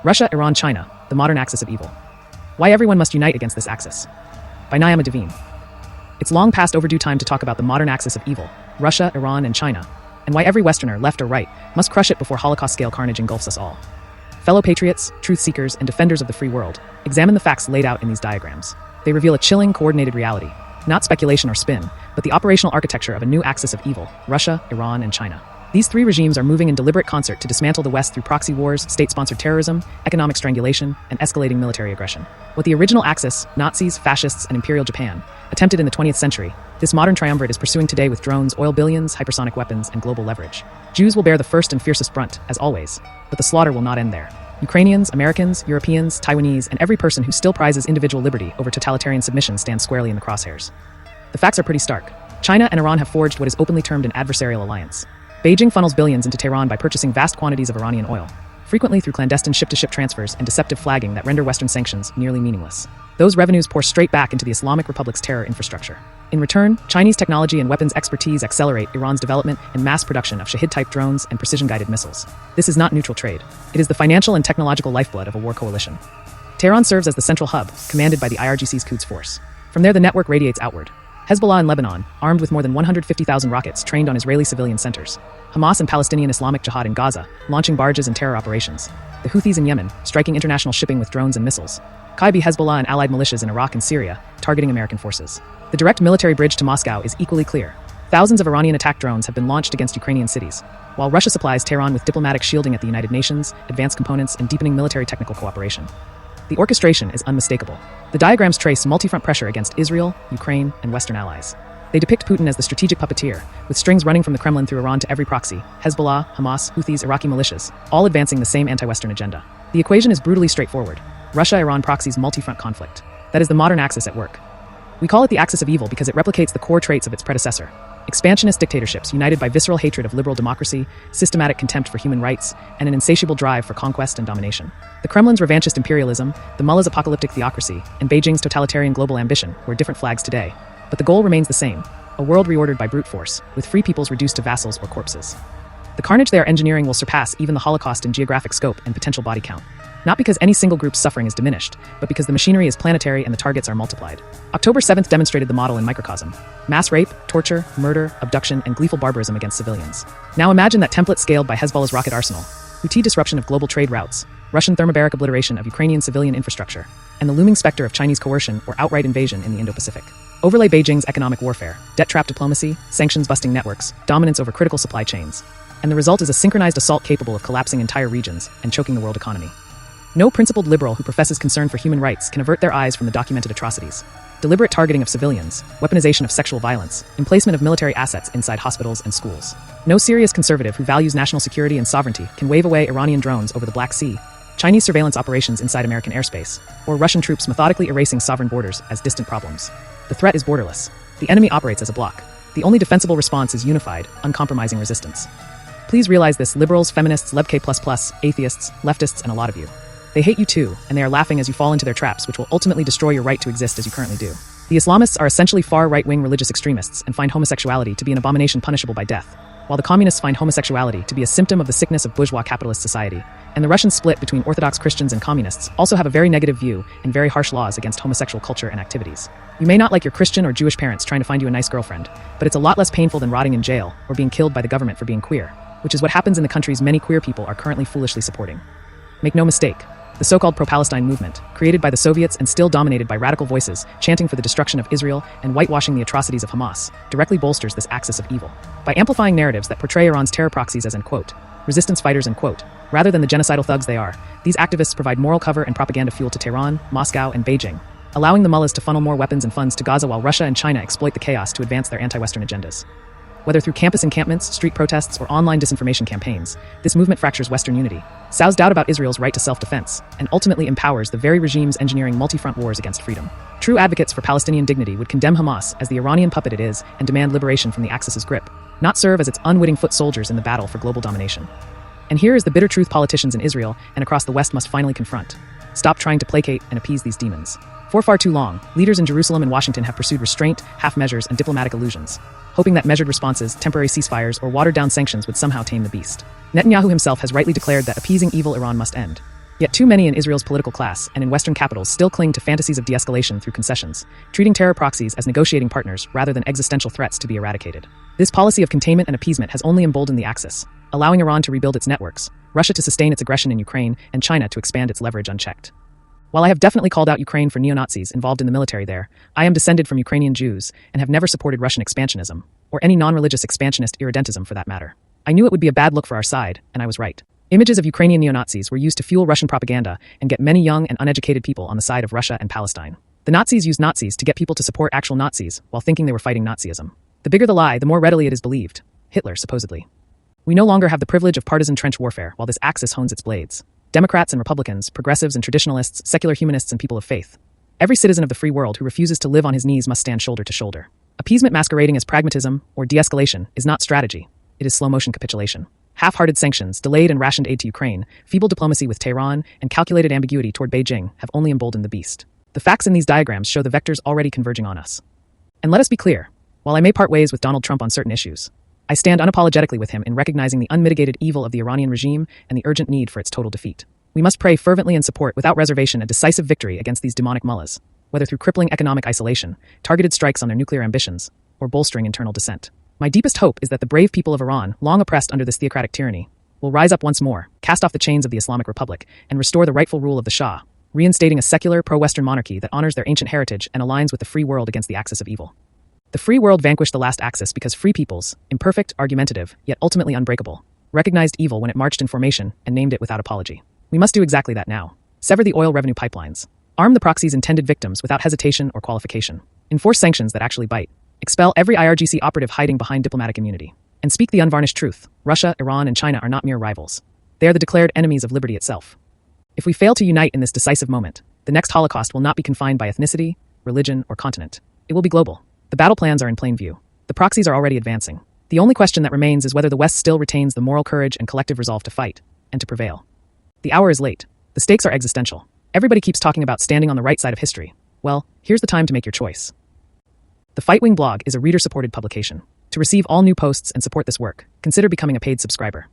Russia, Iran, China, the modern axis of evil. Why everyone must unite against this axis. By Naima Devine. It's long past overdue time to talk about the modern axis of evil, Russia, Iran, and China, and why every Westerner, left or right, must crush it before Holocaust-scale carnage engulfs us all. Fellow patriots, truth seekers, and defenders of the free world, examine the facts laid out in these diagrams. They reveal a chilling, coordinated reality, not speculation or spin, but the operational architecture of a new axis of evil, Russia, Iran, and China. These three regimes are moving in deliberate concert to dismantle the West through proxy wars, state-sponsored terrorism, economic strangulation, and escalating military aggression. What the original axis, Nazis, fascists, and Imperial Japan, attempted in the 20th century, this modern triumvirate is pursuing today with drones, oil billions, hypersonic weapons, and global leverage. Jews will bear the first and fiercest brunt, as always, but the slaughter will not end there. Ukrainians, Americans, Europeans, Taiwanese, and every person who still prizes individual liberty over totalitarian submission stands squarely in the crosshairs. The facts are pretty stark. China and Iran have forged what is openly termed an adversarial alliance. Beijing funnels billions into Tehran by purchasing vast quantities of Iranian oil, frequently through clandestine ship-to-ship transfers and deceptive flagging that render Western sanctions nearly meaningless. Those revenues pour straight back into the Islamic Republic's terror infrastructure. In return, Chinese technology and weapons expertise accelerate Iran's development and mass production of Shahid-type drones and precision-guided missiles. This is not neutral trade. It is the financial and technological lifeblood of a war coalition. Tehran serves as the central hub, commanded by the IRGC's Quds Force. From there, the network radiates outward. Hezbollah in Lebanon, armed with more than 150,000 rockets trained on Israeli civilian centers. Hamas and Palestinian Islamic Jihad in Gaza, launching barges and terror operations. The Houthis in Yemen, striking international shipping with drones and missiles. Kaibi Hezbollah and allied militias in Iraq and Syria, targeting American forces. The direct military bridge to Moscow is equally clear. Thousands of Iranian attack drones have been launched against Ukrainian cities, while Russia supplies Tehran with diplomatic shielding at the United Nations, advanced components, and deepening military technical cooperation. The orchestration is unmistakable. The diagrams trace multi-front pressure against Israel, Ukraine, and Western allies. They depict Putin as the strategic puppeteer, with strings running from the Kremlin through Iran to every proxy, Hezbollah, Hamas, Houthis, Iraqi militias, all advancing the same anti-Western agenda. The equation is brutally straightforward. Russia-Iran proxies multi-front conflict. That is the modern axis at work. We call it the axis of evil because it replicates the core traits of its predecessor. Expansionist dictatorships united by visceral hatred of liberal democracy, systematic contempt for human rights, and an insatiable drive for conquest and domination. The Kremlin's revanchist imperialism, the mullah's apocalyptic theocracy, and Beijing's totalitarian global ambition wear different flags today. But the goal remains the same, a world reordered by brute force, with free peoples reduced to vassals or corpses. The carnage they are engineering will surpass even the Holocaust in geographic scope and potential body count. Not because any single group's suffering is diminished, but because the machinery is planetary and the targets are multiplied. October 7th demonstrated the model in microcosm. Mass rape, torture, murder, abduction, and gleeful barbarism against civilians. Now imagine that template scaled by Hezbollah's rocket arsenal, Houthi disruption of global trade routes, Russian thermobaric obliteration of Ukrainian civilian infrastructure, and the looming specter of Chinese coercion or outright invasion in the Indo-Pacific. Overlay Beijing's economic warfare, debt-trap diplomacy, sanctions-busting networks, dominance over critical supply chains. And the result is a synchronized assault capable of collapsing entire regions and choking the world economy. No principled liberal who professes concern for human rights can avert their eyes from the documented atrocities. Deliberate targeting of civilians, weaponization of sexual violence, emplacement of military assets inside hospitals and schools. No serious conservative who values national security and sovereignty can wave away Iranian drones over the Black Sea, Chinese surveillance operations inside American airspace, or Russian troops methodically erasing sovereign borders as distant problems. The threat is borderless. The enemy operates as a bloc. The only defensible response is unified, uncompromising resistance. Please realize this, liberals, feminists, LebK++, atheists, leftists, and a lot of you. They hate you too, and they are laughing as you fall into their traps, which will ultimately destroy your right to exist as you currently do. The Islamists are essentially far right-wing religious extremists and find homosexuality to be an abomination punishable by death, while the communists find homosexuality to be a symptom of the sickness of bourgeois capitalist society. And the Russian split between Orthodox Christians and communists also have a very negative view and very harsh laws against homosexual culture and activities. You may not like your Christian or Jewish parents trying to find you a nice girlfriend, but it's a lot less painful than rotting in jail or being killed by the government for being queer, which is what happens in the countries many queer people are currently foolishly supporting. Make no mistake, the so-called pro-Palestine movement, created by the Soviets and still dominated by radical voices chanting for the destruction of Israel and whitewashing the atrocities of Hamas, directly bolsters this axis of evil. By amplifying narratives that portray Iran's terror proxies as, quote, resistance fighters, quote, rather than the genocidal thugs they are, these activists provide moral cover and propaganda fuel to Tehran, Moscow, and Beijing, allowing the mullahs to funnel more weapons and funds to Gaza while Russia and China exploit the chaos to advance their anti-Western agendas. Whether through campus encampments, street protests, or online disinformation campaigns, this movement fractures Western unity, sows doubt about Israel's right to self-defense, and ultimately empowers the very regimes engineering multi-front wars against freedom. True advocates for Palestinian dignity would condemn Hamas as the Iranian puppet it is and demand liberation from the Axis's grip, not serve as its unwitting foot soldiers in the battle for global domination. And here is the bitter truth politicians in Israel and across the West must finally confront. Stop trying to placate and appease these demons. For far too long, leaders in Jerusalem and Washington have pursued restraint, half measures, and diplomatic illusions, hoping that measured responses, temporary ceasefires, or watered-down sanctions would somehow tame the beast. Netanyahu himself has rightly declared that appeasing evil Iran must end. Yet too many in Israel's political class and in Western capitals still cling to fantasies of de-escalation through concessions, treating terror proxies as negotiating partners rather than existential threats to be eradicated. This policy of containment and appeasement has only emboldened the Axis, allowing Iran to rebuild its networks, Russia to sustain its aggression in Ukraine, and China to expand its leverage unchecked. While I have definitely called out Ukraine for neo-Nazis involved in the military there, I am descended from Ukrainian Jews and have never supported Russian expansionism, or any non-religious expansionist irredentism for that matter. I knew it would be a bad look for our side, and I was right. Images of Ukrainian neo-Nazis were used to fuel Russian propaganda and get many young and uneducated people on the side of Russia and Palestine. The Nazis used Nazis to get people to support actual Nazis while thinking they were fighting Nazism. The bigger the lie, the more readily it is believed. Hitler, supposedly. We no longer have the privilege of partisan trench warfare while this axis hones its blades. Democrats and Republicans, progressives and traditionalists, secular humanists and people of faith. Every citizen of the free world who refuses to live on his knees must stand shoulder to shoulder. Appeasement masquerading as pragmatism or de-escalation is not strategy. It is slow-motion capitulation. Half-hearted sanctions, delayed and rationed aid to Ukraine, feeble diplomacy with Tehran, and calculated ambiguity toward Beijing have only emboldened the beast. The facts in these diagrams show the vectors already converging on us. And let us be clear, while I may part ways with Donald Trump on certain issues, I stand unapologetically with him in recognizing the unmitigated evil of the Iranian regime and the urgent need for its total defeat. We must pray fervently and support without reservation a decisive victory against these demonic mullahs, whether through crippling economic isolation, targeted strikes on their nuclear ambitions, or bolstering internal dissent. My deepest hope is that the brave people of Iran, long oppressed under this theocratic tyranny, will rise up once more, cast off the chains of the Islamic Republic, and restore the rightful rule of the Shah, reinstating a secular, pro-Western monarchy that honors their ancient heritage and aligns with the free world against the axis of evil. The free world vanquished the last axis because free peoples, imperfect, argumentative, yet ultimately unbreakable, recognized evil when it marched in formation and named it without apology. We must do exactly that now. Sever the oil revenue pipelines. Arm the proxies' intended victims without hesitation or qualification. Enforce sanctions that actually bite. Expel every IRGC operative hiding behind diplomatic immunity. And speak the unvarnished truth. Russia, Iran, and China are not mere rivals. They are the declared enemies of liberty itself. If we fail to unite in this decisive moment, the next Holocaust will not be confined by ethnicity, religion, or continent. It will be global. The battle plans are in plain view. The proxies are already advancing. The only question that remains is whether the West still retains the moral courage and collective resolve to fight, and to prevail. The hour is late. The stakes are existential. Everybody keeps talking about standing on the right side of history. Well, here's the time to make your choice. The Fight Wing blog is a reader-supported publication. To receive all new posts and support this work, consider becoming a paid subscriber.